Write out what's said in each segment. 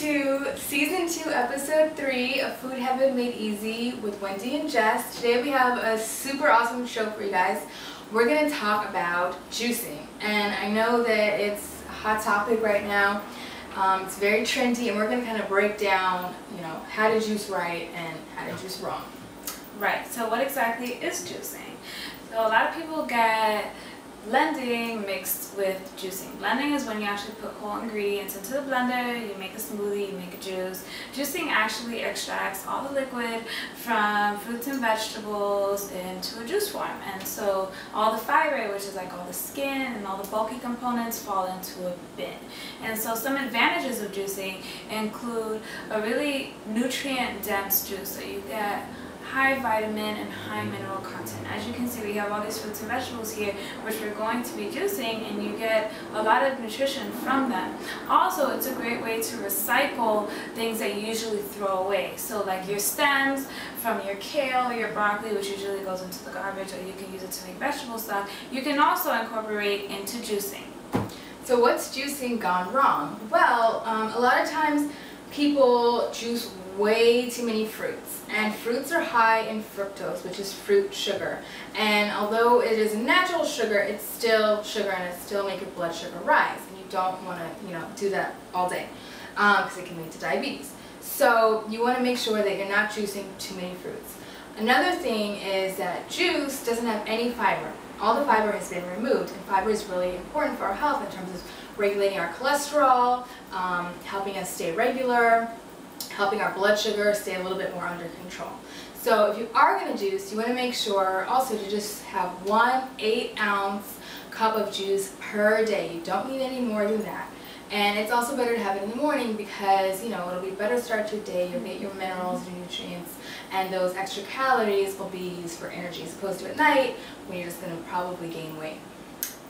to Season 2, Episode 3 of Food Heaven Made Easy with Wendy and Jess. Today we have a super awesome show for you guys. We're going to talk about juicing. And I know that it's a hot topic right now. It's very trendy, and we're going to kind of break down, how to juice right and how to juice wrong. Right, so what exactly is juicing? So a lot of people get blending mixed with juicing. Blending is when you actually put whole ingredients into the blender, you make a smoothie, you make a juice. Juicing actually extracts all the liquid from fruits and vegetables into a juice form. And so all the fiber, which is like all the skin and all the bulky components, fall into a bin. And so some advantages of juicing include a really nutrient-dense juice. So you get high vitamin and high mineral content. As you can see, we have all these fruits and vegetables here which we're going to be juicing, and you get a lot of nutrition from them. Also, it's a great way to recycle things that you usually throw away. So like your stems from your kale, your broccoli, which usually goes into the garbage, or you can use it to make vegetable stock, you can also incorporate into juicing. So what's juicing gone wrong? Well, a lot of times people juice way too many fruits, and fruits are high in fructose, which is fruit sugar, and although it is a natural sugar, it's still sugar, and it still makes your blood sugar rise, and you don't want to do that all day because it can lead to diabetes. So you want to make sure that you're not juicing too many fruits. Another thing is that juice doesn't have any fiber. All the fiber has been removed, and fiber is really important for our health in terms of regulating our cholesterol, helping us stay regular, helping our blood sugar stay a little bit more under control. So if you are going to juice, you want to make sure also to just have 1 8-ounce cup of juice per day. You don't need any more than that. And it's also better to have it in the morning because, it'll be a better start to your day. You'll get your minerals, your nutrients, and those extra calories will be used for energy as opposed to at night when you're just going to probably gain weight.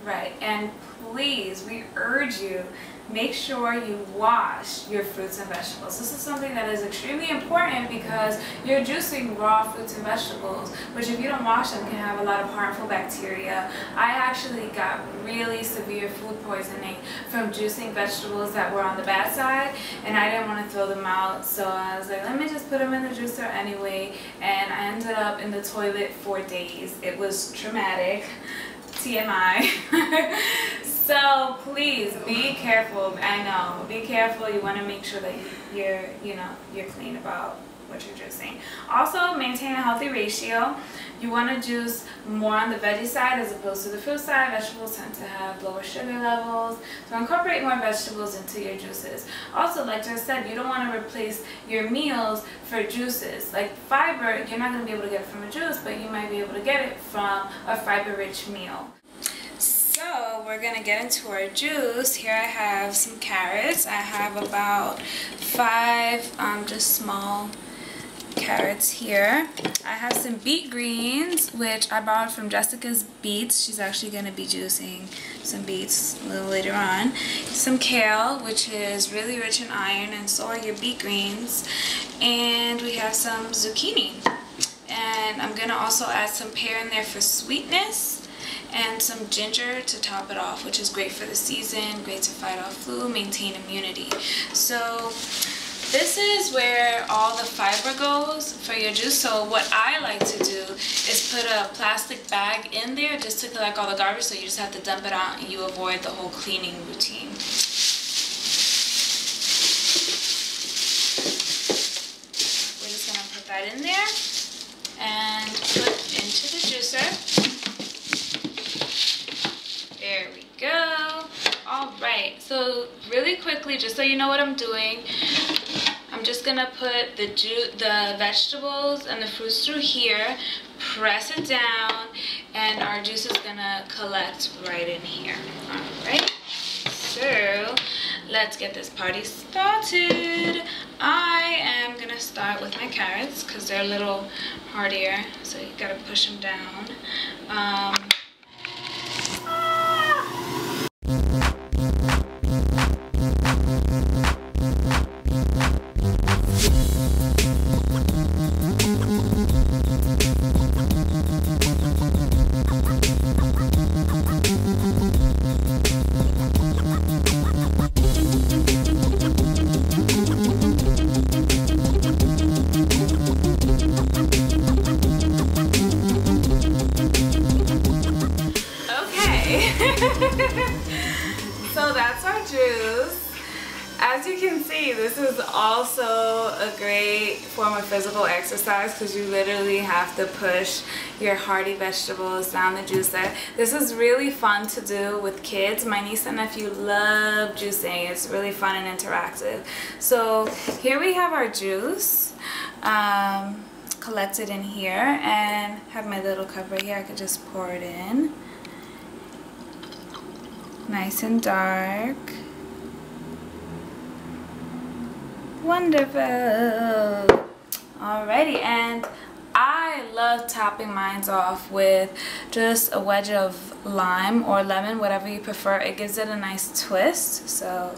Right, and please, we urge you, make sure you wash your fruits and vegetables. This is something that is extremely important because you're juicing raw fruits and vegetables, which if you don't wash them can have a lot of harmful bacteria. I actually got really severe food poisoning from juicing vegetables that were on the bad side, and I didn't want to throw them out, so I was like, let me just put them in the juicer anyway, and I ended up in the toilet for days. It was traumatic. TMI. So please be careful. I know, be careful. You want to make sure that you're clean about what you're juicing. Also, maintain a healthy ratio. You want to juice more on the veggie side as opposed to the fruit side. Vegetables tend to have lower sugar levels, so incorporate more vegetables into your juices. Also, like I said, you don't want to replace your meals for juices. Like fiber, you're not going to be able to get it from a juice, but you might be able to get it from a fiber-rich meal. So we're going to get into our juice. Here I have some carrots. I have about 5 just small carrots here. I have some beet greens, which I borrowed from Jessica's Beets. She's actually going to be juicing some beets a little later on. Some kale, which is really rich in iron, and so are your beet greens. And we have some zucchini. And I'm going to also add some pear in there for sweetness, and some ginger to top it off, which is great for the season, great to fight off flu, maintain immunity. So this is where all the fiber goes for your juice. So what I like to do is put a plastic bag in there just to collect all the garbage, so you just have to dump it out and you avoid the whole cleaning routine. We're just going to put that in there and put into the juicer. There we go. Alright, so really quickly, just so you know what I'm doing, I'm just going to put the vegetables and the fruits through here, press it down, and our juice is going to collect right in here. Alright, so let's get this party started. I am going to start with my carrots because they're a little hardier, so you got to push them down. right. So that's our juice. As you can see, this is also a great form of physical exercise because you literally have to push your hearty vegetables down the juicer. This is really fun to do with kids. My niece and nephew love juicing. It's really fun and interactive. So here we have our juice collected in here, and have my little cover here. I could just pour it in. Nice and dark. Wonderful. Alrighty, and I love topping mine off with just a wedge of lime or lemon, whatever you prefer. It gives it a nice twist. So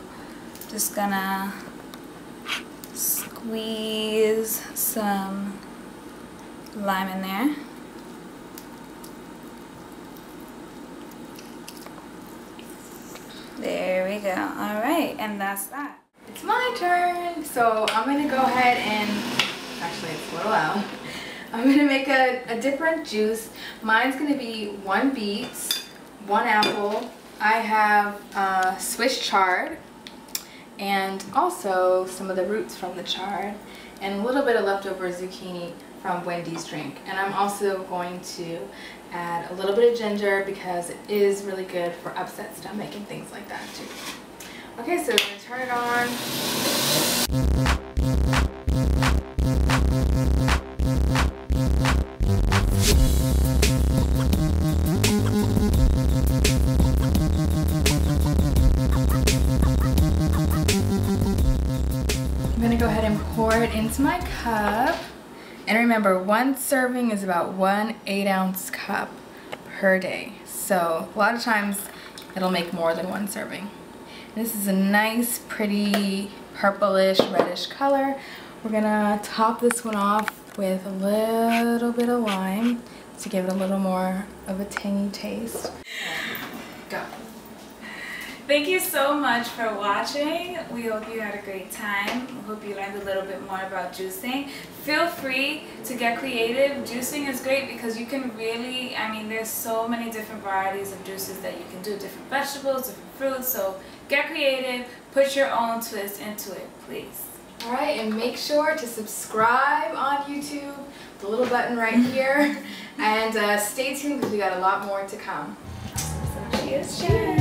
just gonna squeeze some lime in there. There we go. Alright, and that's that. It's my turn, so I'm going to go ahead and, actually it's a little loud, I'm going to make a different juice. Mine's going to be 1 beet, 1 apple, I have Swiss chard, and also some of the roots from the chard, and a little bit of leftover zucchini from Wendy's drink. And I'm also going to add a little bit of ginger because it is really good for upset stomach and things like that too. Okay, so we're going to turn it on. I'm going to go ahead and pour it into my cup. And remember, 1 serving is about 1 8-ounce cup per day. So a lot of times it'll make more than 1 serving. This is a nice, pretty purplish, reddish color. We're gonna top this one off with a little bit of lime to give it a little more of a tangy taste. Go. Thank you so much for watching. We hope you had a great time. We hope you learned a little bit more about juicing. Feel free to get creative. Juicing is great because you can really, there's so many different varieties of juices that you can do, different vegetables, different fruits, so get creative, put your own twist into it, please. Alright, and make sure to subscribe on YouTube, the little button right here, and stay tuned because we got a lot more to come. So cheers, cheers.